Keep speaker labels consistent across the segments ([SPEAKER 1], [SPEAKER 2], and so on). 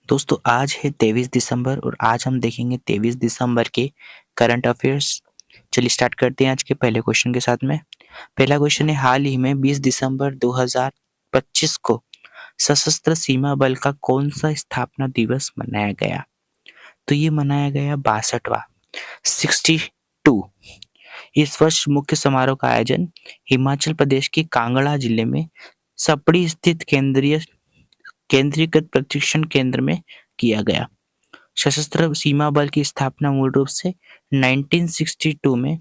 [SPEAKER 1] दोस्तों आज है 23 दिसंबर और आज हम देखेंगे 23 दिसंबर के करंट अफेयर्स। चलिए स्टार्ट करते हैं आज के पहले क्वेश्चन के साथ में। पहला क्वेश्चन है, हाल ही में 20 दिसंबर 2025 को सशस्त्र सीमा बल का कौन सा स्थापना दिवस मनाया गया? तो ये मनाया गया 62वां 62। इस वर्ष मुख्य समारोह का आयोजन हिमाचल प्रदेश के कांगड़ा जिले में सपड़ी स्थित केंद्रीकृत प्रशिक्षण केंद्र में किया गया। सशस्त्र सीमा बल की स्थापना मूल रूप से 1962 में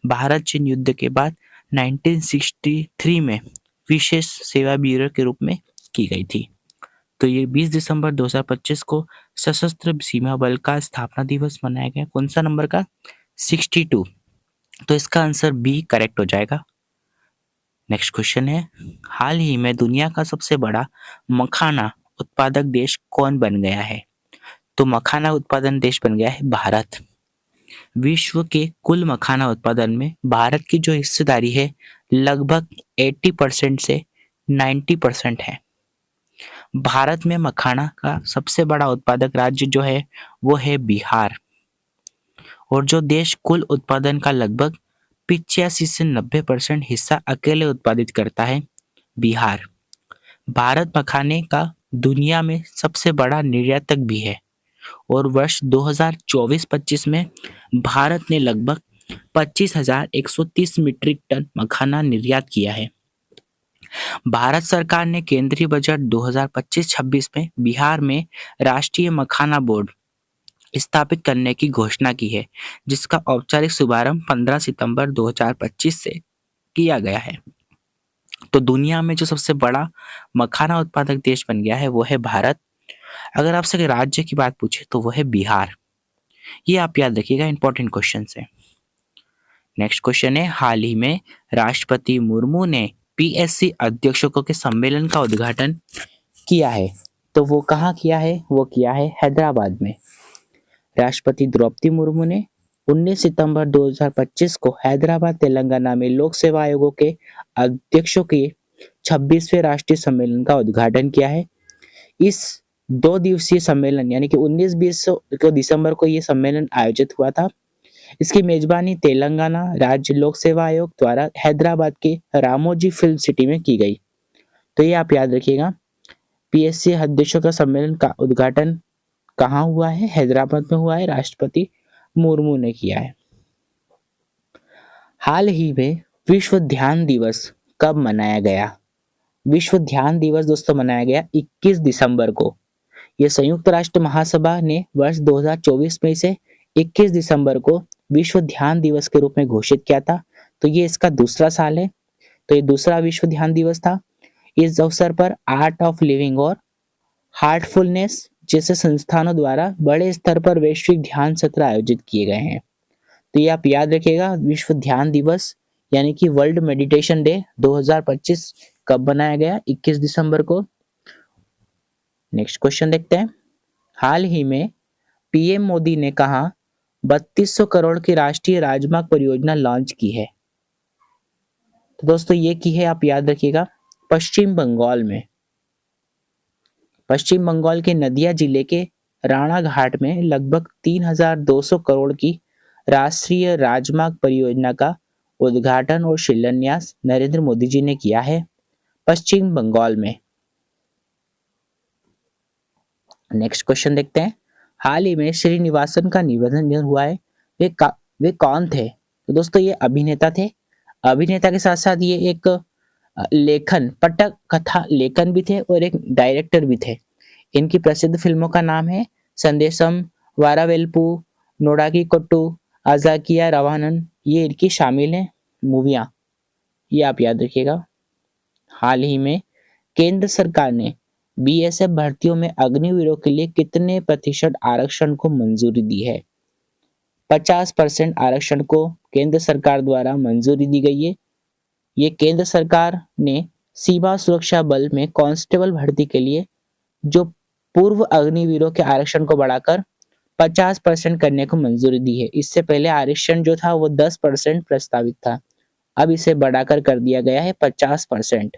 [SPEAKER 1] भारत चीन युद्ध के बाद 1963 में विशेष सेवा ब्यूरो के रूप में की गई थी। तो ये 20 दिसंबर 2025 को सशस्त्र सीमा बल का स्थापना दिवस मनाया गया। कौन सा नंबर का? 62। तो इसका आंसर बी करेक्ट हो जाएगा। नेक्स्ट क्वेश्चन है, हाल ही में दुनिया का सबसे बड़ा मखाना उत्पादक देश कौन बन गया है? तो मखाना उत्पादन देश बन गया है भारत। विश्व के कुल मखाना उत्पादन में भारत की जो हिस्सेदारी है लगभग 80% से 90% है। भारत में मखाना का सबसे बड़ा उत्पादक राज्य जो है वो है बिहार, और जो देश कुल उत्पादन का लगभग 85 से 90% हिस्सा अकेले उत्पादित करता है बिहार। भारत मखाने का दुनिया में सबसे बड़ा निर्यातक भी है, और वर्ष 2024-25 में भारत ने लगभग 25,130 मीट्रिक टन मखाना निर्यात किया है। भारत सरकार ने केंद्रीय बजट 2025-26 में बिहार में राष्ट्रीय मखाना बोर्ड स्थापित करने की घोषणा की है, जिसका औपचारिक शुभारंभ 15 सितंबर 2025 से किया गया है। तो दुनिया में जो सबसे बड़ा मखाना उत्पादक देश बन गया है वो है भारत। अगर आपसे राज्य की बात पूछे तो वो है बिहार। ये आप याद रखिएगा, इंपॉर्टेंट क्वेश्चन है। नेक्स्ट क्वेश्चन है, हाल ही में राष्ट्रपति मुर्मू ने पीएससी अध्यक्षों के सम्मेलन का उद्घाटन किया है। तो वो कहाँ किया है? वो किया है हैदराबाद में। राष्ट्रपति द्रौपदी मुर्मू ने 19 सितंबर 2025 को हैदराबाद तेलंगाना में लोक सेवा आयोगों के अध्यक्षों के 26वें राष्ट्रीय सम्मेलन का उद्घाटन किया है। इस 2 दिवसीय सम्मेलन यानी कि 19-20 दिसंबर को ये सम्मेलन आयोजित हुआ था। इसकी मेजबानी तेलंगाना राज्य लोक सेवा आयोग द्वारा हैदराबाद के रामोजी फिल्म सिटी में की गई। तो ये आप याद रखिएगा, पीएससी अध्यक्षों का सम्मेलन का उद्घाटन कहाँ हुआ है? हैदराबाद में हुआ है। राष्ट्रपति मुर्मू ने किया है। हाल ही में विश्व ध्यान दिवस कब मनाया गया? विश्व ध्यान दिवस दोस्तों मनाया गया 21 दिसंबर को। यह संयुक्त राष्ट्र महासभा ने वर्ष 2024 में से 21 दिसंबर को विश्व ध्यान दिवस के रूप में घोषित किया था। तो ये इसका दूसरा साल है। तो ये दूसरा विश्व ध्यान दिवस था। इस अवसर पर आर्ट ऑफ लिविंग और हार्टफुलनेस जैसे संस्थानों द्वारा बड़े स्तर पर वैश्विक ध्यान सत्र आयोजित किए गए हैं। तो ये आप याद रखिएगा, विश्व ध्यान दिवस यानी कि वर्ल्ड मेडिटेशन डे 2025 कब मनाया गया? 21 दिसंबर को। नेक्स्ट क्वेश्चन देखते हैं, हाल ही में पीएम मोदी ने कहा 3200 करोड़ की राष्ट्रीय राजमार्ग परियोजना लॉन्च की है। तो दोस्तों ये की है, आप याद रखिएगा, पश्चिम बंगाल में। पश्चिम बंगाल के नदिया जिले के राणा घाट में लगभग 3200 करोड़ की राष्ट्रीय राजमार्ग परियोजना का उद्घाटन और शिलान्यास नरेंद्र मोदी जी ने किया है पश्चिम बंगाल में। नेक्स्ट क्वेश्चन देखते हैं, हाल ही में श्रीनिवासन का निधन हुआ है। वे कौन थे? तो दोस्तों ये अभिनेता थे। अभिनेता के साथ साथ ये एक लेखन पटक कथा लेखन भी थे और एक डायरेक्टर भी थे। इनकी प्रसिद्ध फिल्मों का नाम है संदेशम, वारावेल्पू, नोडाकी कोट्टू, आजाकिया रवानन। ये इनकी शामिल हैं मूवियां, ये आप याद रखिएगा। हाल ही में केंद्र सरकार ने बीएसएफ भर्तियों में अग्निवीरों के लिए कितने प्रतिशत आरक्षण को मंजूरी दी है? 50% आरक्षण को केंद्र सरकार द्वारा मंजूरी दी गई है। ये केंद्र सरकार ने सीमा सुरक्षा बल में कांस्टेबल भर्ती के लिए जो पूर्व अग्निवीरों के आरक्षण को बढ़ाकर 50% करने को मंजूरी दी है। इससे पहले आरक्षण जो था वो 10% प्रस्तावित था, अब इसे बढ़ाकर कर दिया गया है 50%।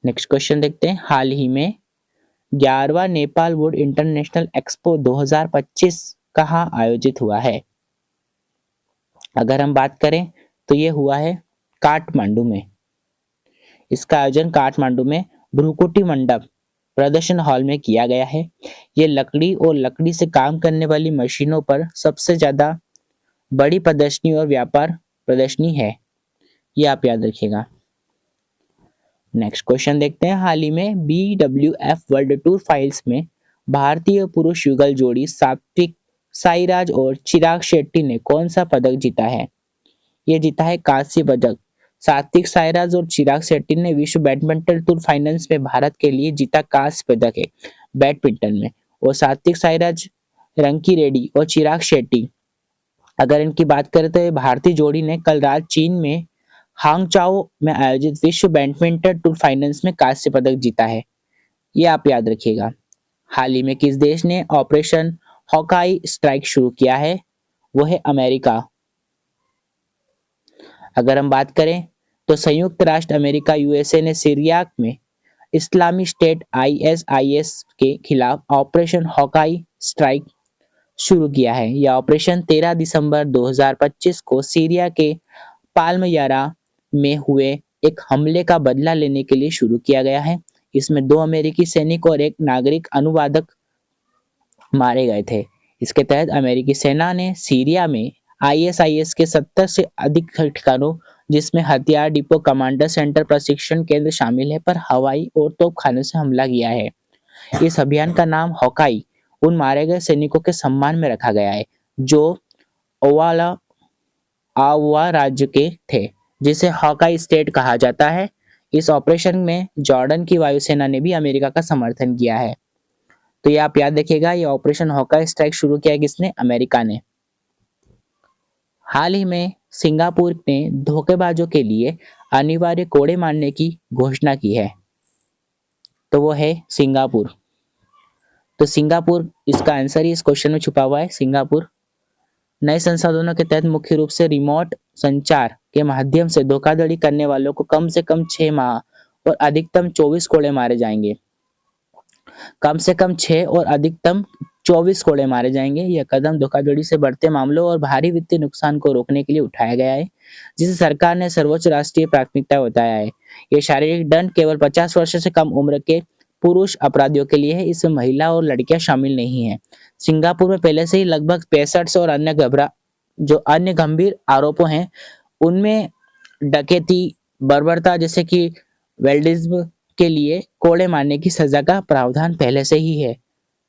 [SPEAKER 1] नेक्स्ट क्वेश्चन देखते हैं, हाल ही में 11वां नेपाल वुड इंटरनेशनल एक्सपो 2025 कहाँ आयोजित हुआ है? अगर हम बात करें तो ये हुआ है काठमांडू में। इसका आयोजन काठमांडू में भ्रुकुटी मंडप प्रदर्शन हॉल में किया गया है। ये लकड़ी और लकड़ी से काम करने वाली मशीनों पर सबसे ज्यादा बड़ी प्रदर्शनी और व्यापार प्रदर्शनी है। ये आप याद रखिएगा। नेक्स्ट क्वेश्चन देखते हैं। हाल ही में BWF वर्ल्ड टूर फाइल्स में भारतीय पुरुष युगल जोड़ी सात्विक साईराज और चिराग शेट्टी ने कौन सा पदक जीता है? ये जीता है कांस्य पदक। सात्विक साईराज और चिराग शेट्टी ने विश्व बैडमिंटन टूर फाइनल्स में भारत के लिए जीता कांस्य पदक है बैडमिंटन में। और सात्विक साईराज, रंकी रेड्डी और चिराग शेट्टी, अगर इनकी बात करें तो ये भारतीय जोड़ी ने कल रात चीन में हांगचाओ में आयोजित विश्व बैडमिंटन टूर फाइनल्स में कांस्य पदक जीता है। ये आप याद रखिएगा। हाल ही में किस देश ने ऑपरेशन हॉकाई स्ट्राइक शुरू किया है? वो है अमेरिका। अगर हम बात करें तो संयुक्त राष्ट्र अमेरिका USA ने सीरिया में इस्लामिक स्टेट ISIS के खिलाफ ऑपरेशन हॉकाई स्ट्राइक शुरू किया है। यह ऑपरेशन 13 दिसंबर 2025 को सीरिया के पाल्मयरा में हुए एक हमले का बदला लेने के लिए शुरू किया गया है। इसमें 2 अमेरिकी सैनिक और एक नागरिक अनुवादक मारे गए थे। इसके तहत अमेरिकी सेना ने सीरिया में ISIS के 70 से अधिक ठिकानों, जिसमें हथियार डिपो, कमांडर सेंटर, प्रशिक्षण केंद्र शामिल है, पर हवाई और तोपखानों से हमला किया है। इस अभियान का नाम हॉकाई उन मारे गए सैनिकों के सम्मान में रखा गया है जो ओवाला आवा राज्य के थे, जिसे हॉकाई स्टेट कहा जाता है। इस ऑपरेशन में जॉर्डन की वायुसेना ने भी अमेरिका का समर्थन किया है। तो ये आप याद रखिएगा, ये ऑपरेशन हॉकाई स्ट्राइक शुरू किया किसने? अमेरिका ने। हाल ही में सिंगापुर ने धोखेबाजों के लिए अनिवार्य कोड़े मारने की घोषणा की है। तो वो है सिंगापुर। तो सिंगापुर इसका आंसर ही इस क्वेश्चन में छुपा हुआ है, सिंगापुर। नए संसाधनों के तहत मुख्य रूप से रिमोट संचार के माध्यम से धोखाधड़ी करने वालों को कम से कम 6 माह और अधिकतम 24 कोड़े मारे जाएंगे। कम से कम 6 और अधिकतम 24 कोड़े मारे जाएंगे। यह कदम धोखाधड़ी से बढ़ते मामलों और भारी वित्तीय नुकसान को रोकने के लिए उठाया गया है, जिसे सरकार ने सर्वोच्च राष्ट्रीय प्राथमिकता बताया है। यह शारीरिक दंड केवल 50 वर्ष से कम उम्र के पुरुष अपराधियों के लिए है। इसमें महिला और लड़कियां शामिल नहीं है। सिंगापुर में पहले से ही लगभग 65 और अन्य गंभीर आरोपों हैं, उनमें डकैती, बर्बरता जैसे कि वेल्डिज्म के लिए कोड़े मारने की सजा का प्रावधान पहले से ही है।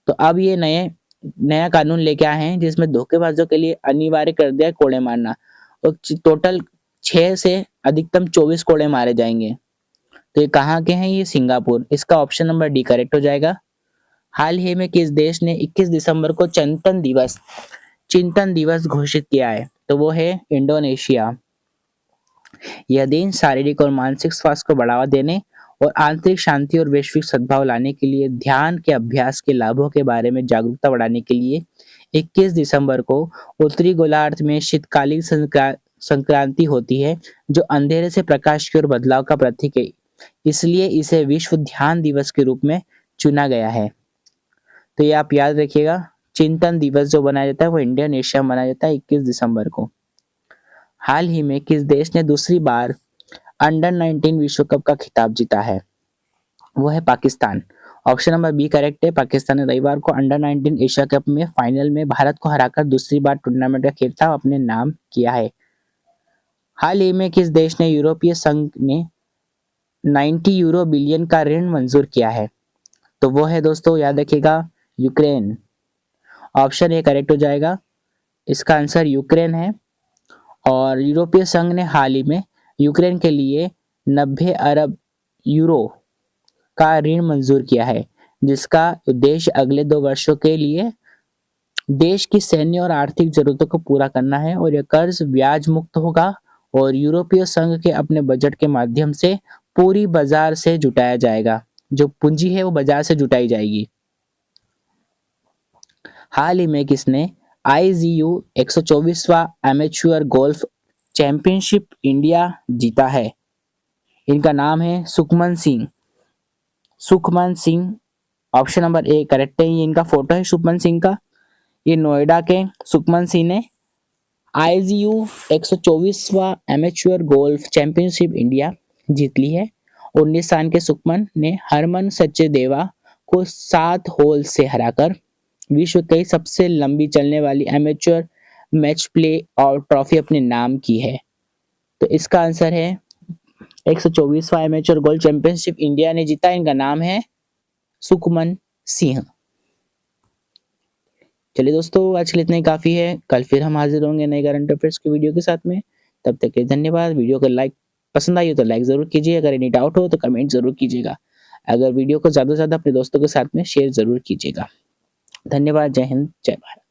[SPEAKER 1] तो अब ये नया कानून लेके आए हैं जिसमें धोखेबाजों के लिए अनिवार्य कर दिया कोड़े मारना, और टोटल 6 से अधिकतम 24 कोड़े मारे जाएंगे। तो ये कहाँ के हैं? ये सिंगापुर। इसका ऑप्शन नंबर डी करेक्ट हो जाएगा। हाल ही में किस देश ने 21 दिसंबर को चिंतन दिवस घोषित किया है? तो वो है इंडोनेशिया। यह दिन शारीरिक और मानसिक स्वास्थ्य को बढ़ावा देने और आंतरिक शांति और वैश्विक सद्भाव लाने के लिए ध्यान के अभ्यास के लाभों के बारे में जागरूकता बढ़ाने के लिए 21 दिसंबर को उत्तरी गोलार्ध में शीतकालीन संक्रांति होती है, जो अंधेरे से प्रकाश की ओर बदलाव का प्रतीक है। इसलिए इसे विश्व ध्यान दिवस के रूप में चुना गया है। तो ये आप याद रखिएगा, चिंतन दिवस जो बनाया जाता है वो इंडोनेशिया में मनाया जाता है 21 दिसंबर को। हाल ही में किस देश ने दूसरी बार अंडर 19 विश्व कप का खिताब जीता है? वो है Pakistan. Option number B correct है। पाकिस्तान ने रविवार को अंडर 19 एशिया कप में फाइनल में भारत को हराकर दूसरी बार टूर्नामेंट का खिताब अपने नाम किया है। हाल ही में किस देश ने यूरोपीय संघ ने 90 यूरो बिलियन का ऋण मंजूर किया है? तो वो है दोस्तों, याद रखिएगा, यूक्रेन। ऑप्शन ए करेक्ट हो जाएगा। इसका आंसर यूक्रेन है। और यूरोपीय संघ ने हाल ही में यूक्रेन के लिए 90 अरब यूरो का ऋण मंजूर किया है, जिसका उद्देश्य अगले 2 वर्षों के लिए देश की सैन्य और आर्थिक जरूरतों को पूरा करना है। और यह कर्ज ब्याज मुक्त होगा और यूरोपीय संघ के अपने बजट के माध्यम से पूरी बाजार से जुटाया जाएगा। जो पूंजी है वो बाजार से जुटाई जाएगी। हाल ही में किसने IGU 124वां एमेच्योर गोल्फ चैंपियनशिप इंडिया जीता है? इनका नाम है Sukhman Singh option number A correct है। ये इनका फोटो है सुखमन सिंह का। ये नोएडा के सुखमन सिंह ने IGU 124वां एमेच्योर गोल्फ चैंपियनशिप इंडिया जीत ली है। 19 साल के सुखमन ने हरमन सचदेवा को 7 होल से हराकर विश्व की सबसे लंबी चलने वाली एमेच्योर मैच प्ले और ट्रॉफी अपने नाम की है। तो इसका आंसर है 124वां एमेच्योर गोल्फ चैंपियनशिप इंडिया ने जीता। इनका नाम है सुखमन सिंह। चलिए दोस्तों, आज के लिए इतना ही काफ़ी है। कल फिर हम हाजिर होंगे नए करंट अफेयर्स की वीडियो के साथ में। तब तक के लिए धन्यवाद। वीडियो को लाइक पसंद आई हो तो लाइक ज़रूर कीजिए। अगर एनी डाउट हो तो कमेंट ज़रूर कीजिएगा। अगर वीडियो को ज़्यादा से ज़्यादा अपने दोस्तों के साथ में शेयर ज़रूर कीजिएगा। धन्यवाद। जय हिंद, जय भारत।